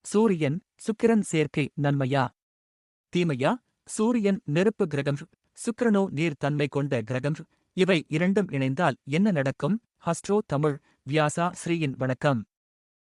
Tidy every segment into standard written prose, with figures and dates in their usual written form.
சூரியன் சுக்கிரன் சேர்க்கை நன்மையா தீமையா? சூரியன் நெருப்பு கிரகம், சுக்கிரனோ நீர் தன்மை கொண்ட கிரகம். இவை இரண்டும் இணைந்தால் என்ன நடக்கும்? ஹஸ்ட்ரோ தமிழ் வியாசா ஸ்ரீயின் வணக்கம்.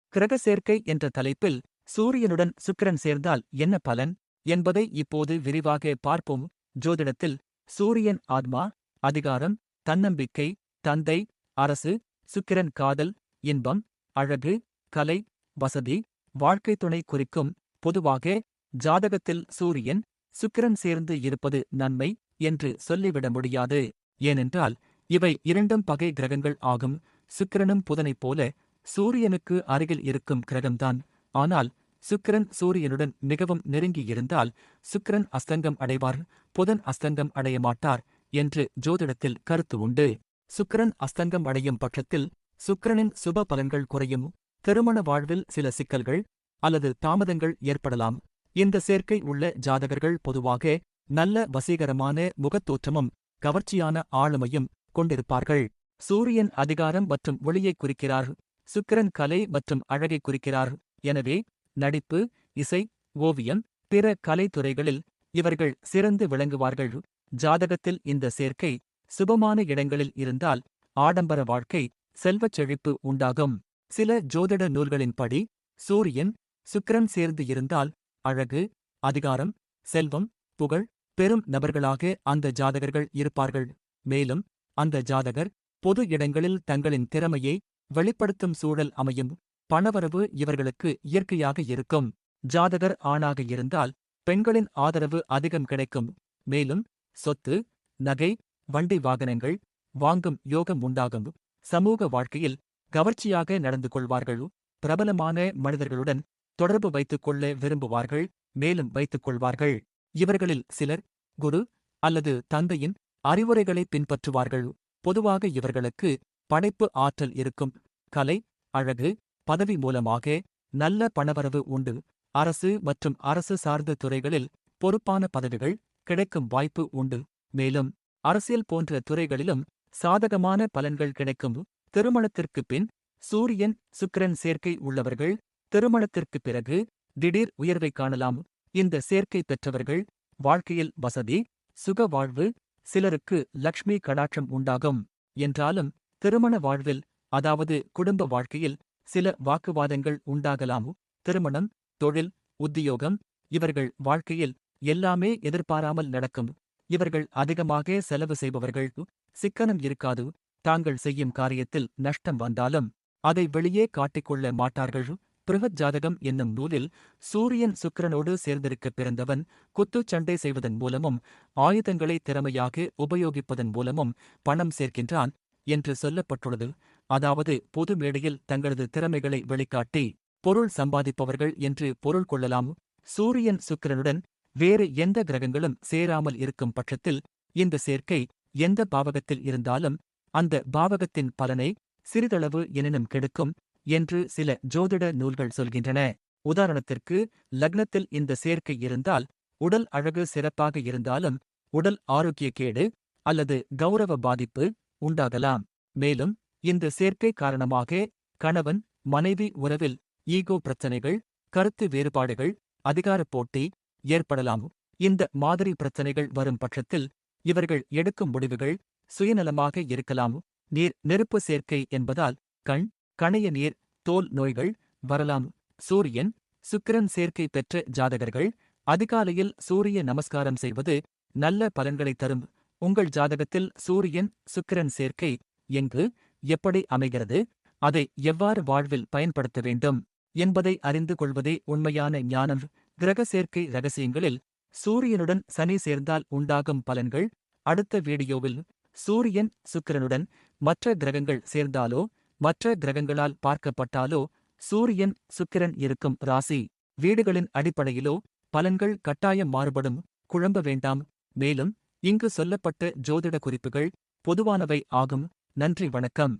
கிரக சேர்க்கை என்ற தலைப்பில் சூரியனுடன் சுக்கிரன் சேர்ந்தால் என்ன பலன் என்பதை இப்போது விரிவாக பார்ப்போம். ஜோதிடத்தில் சூரியன் ஆத்மா, அதிகாரம், தன்னம்பிக்கை, தந்தை, அரசு, சுக்கிரன் காதல், இன்பம், அழகு, கலை, வசதி, வாழ்க்கைத் துணை குறிக்கும். பொதுவாக ஜாதகத்தில் சூரியன் சுக்கிரன் சேர்ந்து இருப்பது நன்மை என்று சொல்லிவிட முடியாது. ஏனென்றால் இவை இரண்டும் பகை கிரகங்கள் ஆகும். சுக்கிரனும் புதனைப் போல சூரியனுக்கு அருகில் இருக்கும் கிரகம்தான். ஆனால் சுக்கிரன் சூரியனுடன் மிகவும் நெருங்கியிருந்தால் சுக்கிரன் அஸ்தங்கம் அடைவார், புதன் அஸ்தங்கம் அடைய மாட்டார் என்று ஜோதிடத்தில் கருத்து உண்டு. சுக்கிரன் அஸ்தங்கம் அடையும் பட்சத்தில் சுக்கிரனின் சுப பலன்கள் குறையும். திருமண வாழ்வில் சில சிக்கல்கள் அல்லது தாமதங்கள் ஏற்படலாம். இந்த சேர்க்கை உள்ள ஜாதகர்கள் பொதுவாக நல்ல வசீகரமான முகத்தோற்றமும் கவர்ச்சியான ஆளுமையும் கொண்டிருப்பார்கள். சூரியன் அதிகாரம் மற்றும் ஒளியைக் குறிக்கிறார், சுக்கிரன் கலை மற்றும் அழகை குறிக்கிறார். எனவே நடிப்பு, இசை, ஓவியம், பிற கலைத்துறைகளில் இவர்கள் சிறந்து விளங்குவார்கள். ஜாதகத்தில் இந்த சேர்க்கை சுபமான இடங்களில் இருந்தால் ஆடம்பர வாழ்க்கை, செல்வச் செழிப்பு உண்டாகும். சில ஜோதிட நூல்களின்படி சூரியன் சுக்கிரன் சேர்ந்து இருந்தால் அழகு, அதிகாரம், செல்வம், புகழ் பெரும் நபர்களாக அந்த ஜாதகர்கள் இருப்பார்கள். மேலும் அந்த ஜாதகர் பொது இடங்களில் தங்களின் திறமையை வெளிப்படுத்தும் சூழல் அமையும். பணவரவு இவர்களுக்கு இயற்கையாக இருக்கும். ஜாதகர் ஆணாக இருந்தால் பெண்களின் ஆதரவு அதிகம் கிடைக்கும். மேலும் சொத்து, நகை, வண்டி வாகனங்கள் வாங்கும் யோகம் உண்டாகும். சமூக வாழ்க்கையில் கவர்ச்சியாக நடந்து கொள்வார்கள். பிரபலமான மனிதர்களுடன் தொடர்பு வைத்துக் கொள்ள விரும்புவார்கள், மேலும் வைத்துக் கொள்வார்கள். இவர்களில் சிலர் குரு அல்லது தந்தையின் அறிவுரைகளை பின்பற்றுவார்கள். பொதுவாக இவர்களுக்கு படைப்பு ஆற்றல் இருக்கும். கலை, அழகு, பதவி மூலமாக நல்ல பணவரவு உண்டு. அரசு மற்றும் அரசு சார்ந்த துறைகளில் பொறுப்பான பதவிகள் கிடைக்கும் வாய்ப்பு உண்டு. மேலும் அரசியல் போன்ற துறைகளிலும் சாதகமான பலன்கள் கிடைக்கும். திருமணத்திற்குப் பின் சூரியன் சுக்கிரன் சேர்க்கை உள்ளவர்கள் திருமணத்திற்குப் பிறகு திடீர் உயர்வை காணலாம். இந்த சேர்க்கை பெற்றவர்கள் வாழ்க்கையில் வசதி, சுக வாழ்வு, சிலருக்கு லக்ஷ்மி கடாட்சம் உண்டாகும். என்றாலும் திருமண வாழ்வில், அதாவது குடும்ப வாழ்க்கையில் சில வாக்குவாதங்கள் உண்டாகலாம். திருமணம், தொழில், உத்தியோகம் இவர்கள் வாழ்க்கையில் எல்லாமே எதிர்பாராமல் நடக்கும். இவர்கள் அதிகமாக செலவு செய்பவர்கள். சிக்கனம் இருக்காது. தாங்கள் செய்யும் காரியத்தில் நஷ்டம் வந்தாலும் அதை வெளியே காட்டிக்கொள்ள மாட்டார்கள். பிருஹத் ஜாதகம் என்னும் நூலில் சூரியன் சுக்கிரனோடு சேர்ந்திருக்க பிறந்தவன் குத்துச் சண்டை செய்வதன் மூலமும் ஆயுதங்களை திறமையாக உபயோகிப்பதன் மூலமும் பணம் சேர்க்கின்றான் என்று சொல்லப்பட்டுள்ளது. அதாவது பொது மேடையில் தங்களது திறமைகளை வெளிக்காட்டி பொருள் சம்பாதிப்பவர்கள் என்று பொருள் கொள்ளலாம். சூரியன் சுக்கிரனுடன் வேறு எந்த கிரகங்களும் சேராமல் இருக்கும் பட்சத்தில் இந்த சேர்க்கை எந்த பாவகத்தில் இருந்தாலும் அந்த பாவகத்தின் பலனை சிறிதளவு எனினும் கெடுக்கும் என்று சில ஜோதிட நூல்கள் சொல்கின்றன. உதாரணத்திற்கு லக்னத்தில் இந்த சேர்க்கை இருந்தால் உடல் அழகு சிறப்பாக இருந்தாலும் உடல் ஆரோக்கியக்கேடு அல்லது கௌரவ பாதிப்பு உண்டாகலாம். மேலும் இந்த சேர்க்கை காரணமாக கணவன் மனைவி உறவில் ஈகோ பிரச்சனைகள், கருத்து வேறுபாடுகள், அதிகாரப் போட்டி ஏற்படலாம். இந்த மாதிரி பிரச்சனைகள் வரும் பட்சத்தில் இவர்கள் எடுக்கும் முடிவுகள் சுயநலமாக இருக்கலாம். நீர் நெருப்பு சேர்க்கை என்பதால் கண், கணைய நீர், தோல் நோய்கள் வரலாம். சூரியன் சுக்கிரன் சேர்க்கை பெற்ற ஜாதகர்கள் அதிகாலையில் சூரிய நமஸ்காரம் செய்வது நல்ல பலன்களை தரும். உங்கள் ஜாதகத்தில் சூரியன் சுக்கிரன் சேர்க்கை எங்கு, எப்படி அமைகிறது, அதை எவ்வாறு வாழ்வில் பயன்படுத்த வேண்டும் என்பதை அறிந்து கொள்வதே உண்மையான ஞானம். கிரக சேர்க்கை ரகசியங்களில் சூரியனுடன் சனி சேர்ந்தால் உண்டாகும் பலன்கள் அடுத்த வீடியோவில். சூரியன் சுக்கிரனுடன் மற்ற கிரகங்கள் சேர்ந்தாலோ மற்ற கிரகங்களால் பார்க்கப்பட்டாலோ சூரியன் சுக்கிரன் இருக்கும் ராசி வீடுகளின் அடிப்படையிலோ பலன்கள் கட்டாயம் மாறுபடும். குழம்ப வேண்டாம். மேலும் இங்கு சொல்லப்பட்ட ஜோதிட குறிப்புகள் பொதுவானவை ஆகும். நன்றி, வணக்கம்.